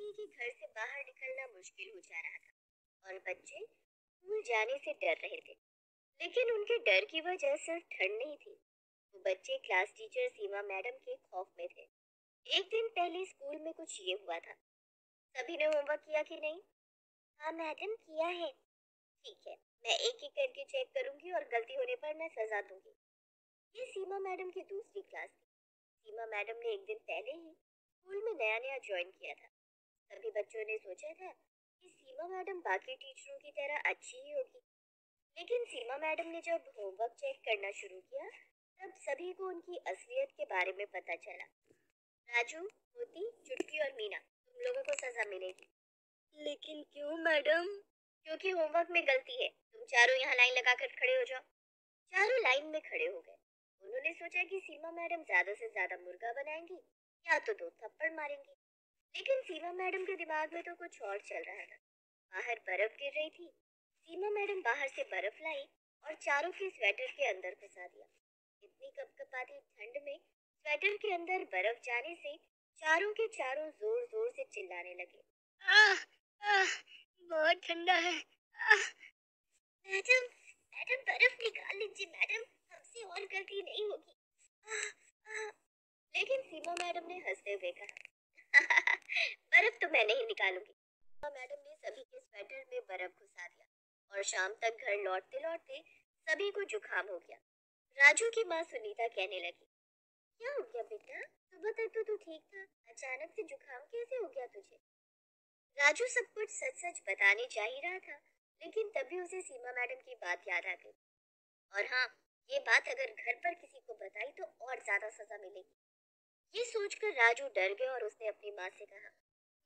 थी कि घर से बाहर निकलना मुश्किल हो जा रहा था और बच्चे स्कूल जाने से डर रहे थे। लेकिन उनके डर की वजह सिर्फ ठंड नहीं थी। वो बच्चे क्लास टीचर सीमा मैडम के खौफ में थे। एक दिन पहले स्कूल में कुछ ये हुआ था। सभी ने होमवर्क किया कि नहीं? हाँ मैडम, किया है। ठीक है, मैं एक एक करके चेक करूंगी और गलती होने पर मैं सजा दूंगी। ये सीमा मैडम की दूसरी क्लास थी। सीमा मैडम ने एक दिन पहले ही स्कूल में नया नया ज्वाइन किया था। सभी बच्चों ने सोचा था कि सीमा मैडम बाकी टीचरों की तरह अच्छी ही होगी। लेकिन सीमा मैडम ने जब होमवर्क चेक करना शुरू किया, तब सभी को उनकी असलियत के बारे में पता चला। राजू, मोती, चुटकी और मीना, तुम लोगों को सजा मिलेगी। लेकिन क्यों मैडम? क्योंकि होमवर्क में गलती है। तुम चारों यहाँ लाइन लगाकर खड़े हो जाओ। चारों लाइन में खड़े हो गए। उन्होंने सोचा कि सीमा मैडम ज्यादा से ज्यादा मुर्गा बनाएंगी या तो दो थप्पड़ मारेंगी। लेकिन सीमा मैडम के दिमाग में तो कुछ और चल रहा था। बाहर बर्फ गिर रही थी। सीमा मैडम बाहर से बर्फ लाई और चारों के स्वेटर के अंदर फंसा दिया। इतनी कपकपाती ठंड में स्वेटर के अंदर बर्फ जाने से चारों के चारों जोर जोर से चिल्लाने लगे। आह, आह, बहुत ठंडा है। आह, मैडम, मैडम बर्फ निकाल लीजिए मैडम, हमसे और गलती नहीं होगी। आह, आह। लेकिन सीमा मैडम ने हंसते हुए कहा, बर्फ तो मैं नहीं निकालूंगी। सीमा मैडम ने सभी के स्वेटर में बर्फ घुसा दिया और शाम तक घर लौटते लौटते सभी को जुकाम हो गया। राजू की माँ सुनीता कहने लगी, क्या हो गया बेटा? सुबह तक तो तू ठीक था, अचानक से जुकाम कैसे हो गया तुझे? राजू सब कुछ सच सच बताने जा ही रहा था, लेकिन तभी उसे सीमा मैडम की बात याद आ गई। और हाँ, ये बात अगर घर पर किसी को बताई तो और ज्यादा सजा मिलेगी। ये सोचकर राजू डर गया और उसने अपनी माँ से कहा,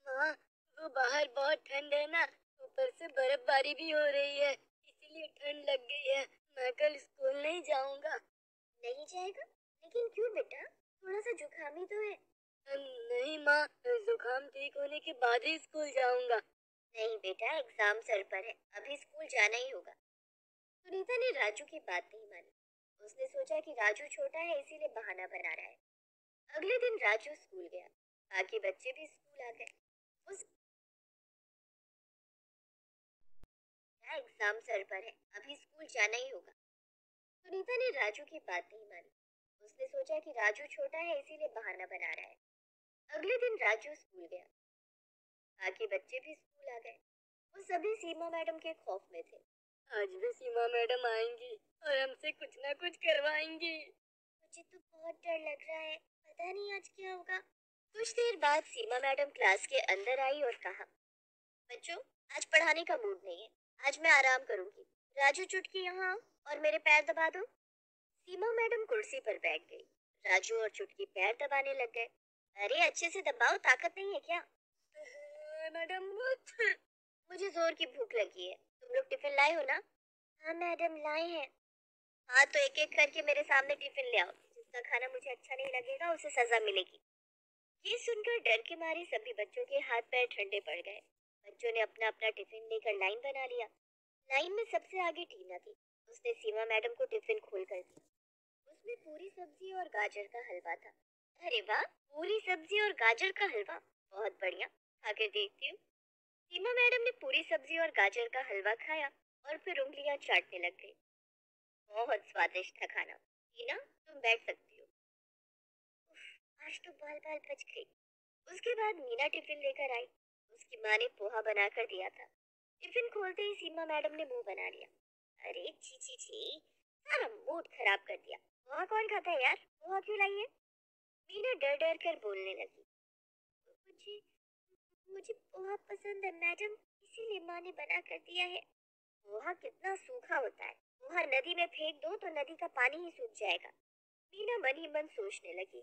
माँ, वो बाहर बहुत ठंड है ना, ऊपर से बर्फबारी भी हो रही है, इसीलिए ठंड लग गई है। मैं कल स्कूल नहीं जाऊंगा। नहीं जाएगा? लेकिन क्यों बेटा? थोड़ा सा जुकाम ही तो है। नहीं माँ, जुकाम ठीक होने के बाद ही स्कूल जाऊंगा। नहीं बेटा, एग्जाम सर पर है, अभी स्कूल जाना ही होगा। सुनीता ने राजू की बात नहीं मानी। उसने सोचा कि राजू छोटा है इसीलिए बहाना बना रहा है। अगले दिन राजू स्कूल गया। बाकी बच्चे भी स्कूल आ गए। उस एग्जाम सर पर है, अभी स्कूल जाना ही होगा। सुनीता ने राजू की बात नहीं मानी। उसने सोचा कि राजू छोटा है इसीलिए बहाना बना रहा है। अगले दिन राजू स्कूल गया। बाकी बच्चे भी स्कूल आ गए। वो सभी सीमा मैडम के खौफ में थे। आज भी सीमा मैडम आएंगी और हमसे कुछ ना कुछ करवाएंगी। मुझे तो बहुत डर लग रहा है, पता नहीं आज क्या होगा। कुछ देर बाद सीमा मैडम क्लास के अंदर आई और कहा, बच्चों, आज पढ़ाने का मूड नहीं है, आज मैं आराम करूंगी। राजू, चुटकी यहाँ आओ और मेरे पैर दबा दो। सीमा मैडम कुर्सी पर बैठ गई। राजू और चुटकी पैर दबाने लग गए। अरे अच्छे से दबाओ, ताकत नहीं है क्या? मैडम, मुझे जोर की भूख लगी है। तुम लोग टिफिन लाए हो ना? हाँ मैडम, लाए हैं। हाँ तो एक एक करके मेरे सामने टिफिन ले आओ। जिसका खाना मुझे अच्छा नहीं लगेगा उसे सजा मिलेगी। ये सुनकर डर के मारे सभी बच्चों के हाथ पैर ठंडे पड़ गए। बच्चों ने अपना अपना टिफिन लेकर लाइन बना लिया। लाइन में सबसे आगे टीना थी। उसने सीमा मैडम को टिफिन खोल कर दिया। उसमें पूरी सब्जी और गाजर का हलवा था। अरे वाह, पूरी सब्जी और गाजर का हलवा, बहुत बढ़िया, खाकर देखती हूँ। सीमा मैडम ने पूरी सब्जी और गाजर का हलवा खाया और फिर उंगलियां चाटने लग गई। बहुत स्वादिष्ट था खाना। टीना, तुम बैठ सकती हो। उफ, आज तो बाल बाल बच गई। उसके बाद मीना टिफिन लेकर आई। उसकी माँ ने पोहा बनाकर दिया था। टिफिन खोलते ही सीमा मैडम ने मुंह बना लिया। अरे छी छी छी, सारा मूड खराब कर दिया। पोहा कौन खाता है यार? पोहा क्यों लाई है? मीना डर डर कर बोलने लगी। मुझे मुझे पोहा पसंद है मैडम, इसीलिए माँ ने बना कर दिया है। पोहा कितना सूखा होता है, पोहा नदी में फेंक दो तो नदी का पानी ही सूख जाएगा। मीना मन ही मन सोचने लगी,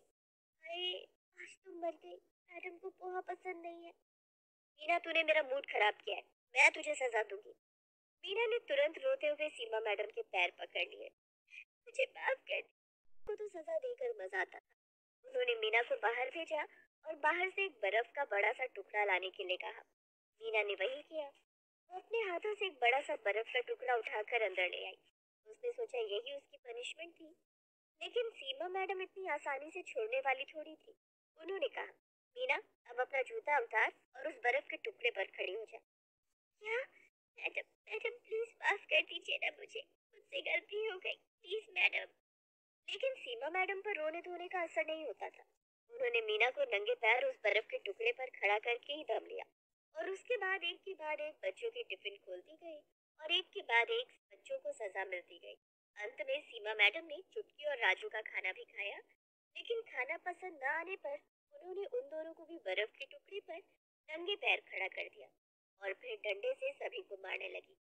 अरे आज तो मर गई, मैडम को पोहा पसंद नहीं है। मीना, तूने मेरा मूड खराब किया है, मैं तुझे सजा दूंगी। मीना ने तुरंत रोते हुए सीमा मैडम के पैर पकड़ लिए। मुझे माफ कर दी, को तो सजा देकर मजा आता था। उन्होंने मीना को बाहर भेजा और बाहर से एक बर्फ का बड़ा सा टुकड़ा लाने के लिए कहा। मीना ने वही किया। वो अपने हाथों से एक बड़ा सा बर्फ का टुकड़ा उठाकर अंदर ले आई। उसने सोचा यही उसकी पनिशमेंट थी। लेकिन सीमा मैडम इतनी आसानी से छोड़ने वाली थोड़ी थी। उन्होंने कहा, मीना, अब अपना जूता उतार और उस बर्फ के टुकड़े पर खड़ी हो जा। क्या? मैडम, मैडम प्लीज माफ कर दीजिए ना मुझे, मुझसे गलती हो गई, प्लीज मैडम। लेकिन सीमा मैडम पर रोने धोने का असर नहीं होता था। उन्होंने मीना को नंगे पैर उस बर्फ के टुकड़े पर खड़ा करके ही दम लिया, और उसके बाद एक के बाद एक बच्चों की टिफिन खोलती गई और एक के बाद एक बच्चों को सजा मिलती गई। अंत में सीमा मैडम ने चुटकी और राजू का खाना भी खाया, लेकिन खाना पसंद न आने पर उन्होंने उन दोनों को भी बर्फ के टुकड़े पर नंगे पैर खड़ा कर दिया और फिर डंडे से सभी को मारने लगी।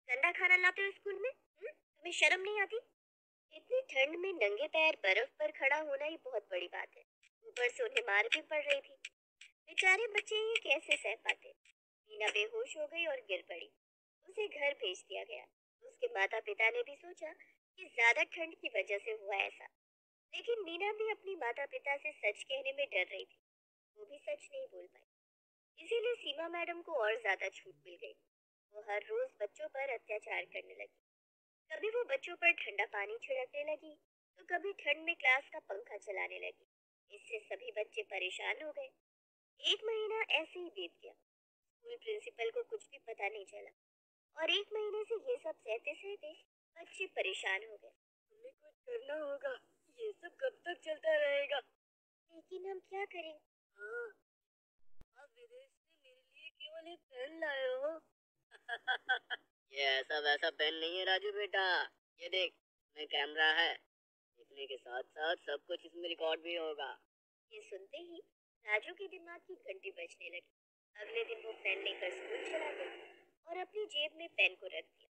गंदा खाना लाते हो स्कूल में? तुम्हें शर्म नहीं आती? इतनी ठंड में नंगे पैर बर्फ पर खड़ा होना ही बहुत बड़ी बात है। ऊपर से उन्हें मार भी पड़ रही थी। बेचारे बच्चे ये कैसे सह पाते। मीना बेहोश हो गई और गिर पड़ी। उसे घर भेज दिया गया। उसके माता पिता ने भी सोचा कि ज्यादा ठंड की वजह से हुआ ऐसा, लेकिन मीना भी अपनी माता पिता से सच कहने में डर रही थी। वो भी सच नहीं बोल पाई, इसीलिए सीमा मैडम को और ज्यादा छूट मिल गई। वो हर रोज बच्चों पर अत्याचार करने लगी। कभी वो बच्चों पर ठंडा पानी छिड़कने लगी, तो कभी ठंड में क्लास का पंखा चलाने लगी। इससे सभी बच्चे परेशान हो गए। एक महीना ऐसे ही बीत गया। स्कूल प्रिंसिपल को कुछ भी पता नहीं चला, और एक महीने से ये सब सहते सहते बच्चे परेशान हो गए। हमें कुछ करना होगा, ये सब कब तक चलता रहेगा? लेकिन हम क्या करें? हाँ, आप विदेश से मेरे लिए केवल एक पेन लाए हो। ये ऐसा वैसा पेन नहीं है राजू बेटा, ये देख, इसमें कैमरा है, लिखने के साथ साथ सब कुछ इसमें रिकॉर्ड भी होगा। ये सुनते ही राजू के दिमाग की घंटी बजने लगी। अगले दिन वो पेन लेकर स्कूल चला गया और अपनी जेब में पेन को रख दिया।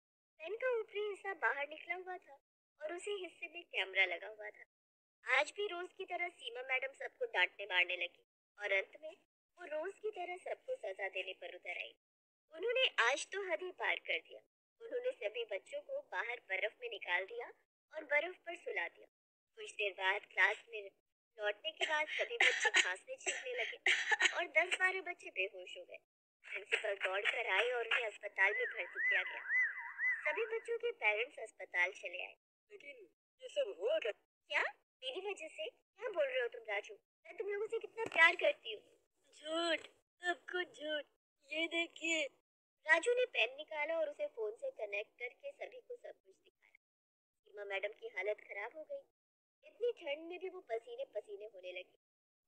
पेन का ऊपरी हिस्सा बाहर निकला हुआ था और उसी हिस्से में कैमरा लगा हुआ था। आज भी रोज की तरह सीमा मैडम सबको डांटने मारने लगी, और अंत में वो रोज की तरह सबको सजा देने पर उतर आई। उन्होंने आज तो हद ही पार कर दिया। उन्होंने सभी बच्चों को बाहर बर्फ में निकाल दिया और बर्फ पर सुला दिया। कुछ देर बाद क्लास में लौटने के बाद सभी बच्चे खांसने छींकने लगे और 10-12 बच्चे बेहोश हो गए। प्रिंसिपल दौड़ कर आए और उन्हें अस्पताल में भर्ती किया गया। सभी बच्चों के पेरेंट्स अस्पताल चले आए। लेकिन ये सब हुआ क्या? क्या? मेरी वजह से? क्या बोल रहे हो तुम राजू? मैं तुम लोगों से कितना प्यार करती हूँ। झूठ, सब कुछ झूठ। ये देखिए। राजू ने पेन निकाला और उसे फोन से कनेक्ट करके सभी को सब कुछ दिखाया। सीमा मैडम की हालत खराब हो गई। इतनी ठंड में भी वो पसीने पसीने होने लगी,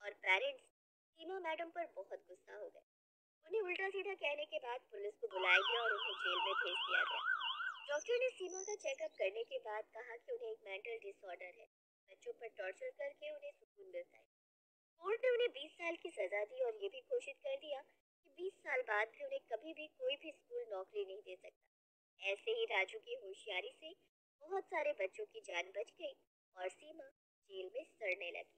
और पेरेंट्स सीमा मैडम पर बहुत गुस्सा हो गए। उन्हें उल्टा सीधा कहने के बाद पुलिस को बुलाया गया और उन्हें जेल में भेज दिया गया। डॉक्टर ने सीमा का चेकअप करने के बाद कहा कि उन्हें एक मेंटल डिसऑर्डर है। बच्चों पर टॉर्चर करके उन्हें सुकून मिलता है। कोर्ट ने उन्हें 20 साल की सजा दी और ये भी घोषित कर दिया कि 20 साल बाद भी उन्हें कभी भी कोई भी स्कूल नौकरी नहीं दे सकता। ऐसे ही राजू की होशियारी से बहुत सारे बच्चों की जान बच गई और सीमा जेल में सड़ने लगी।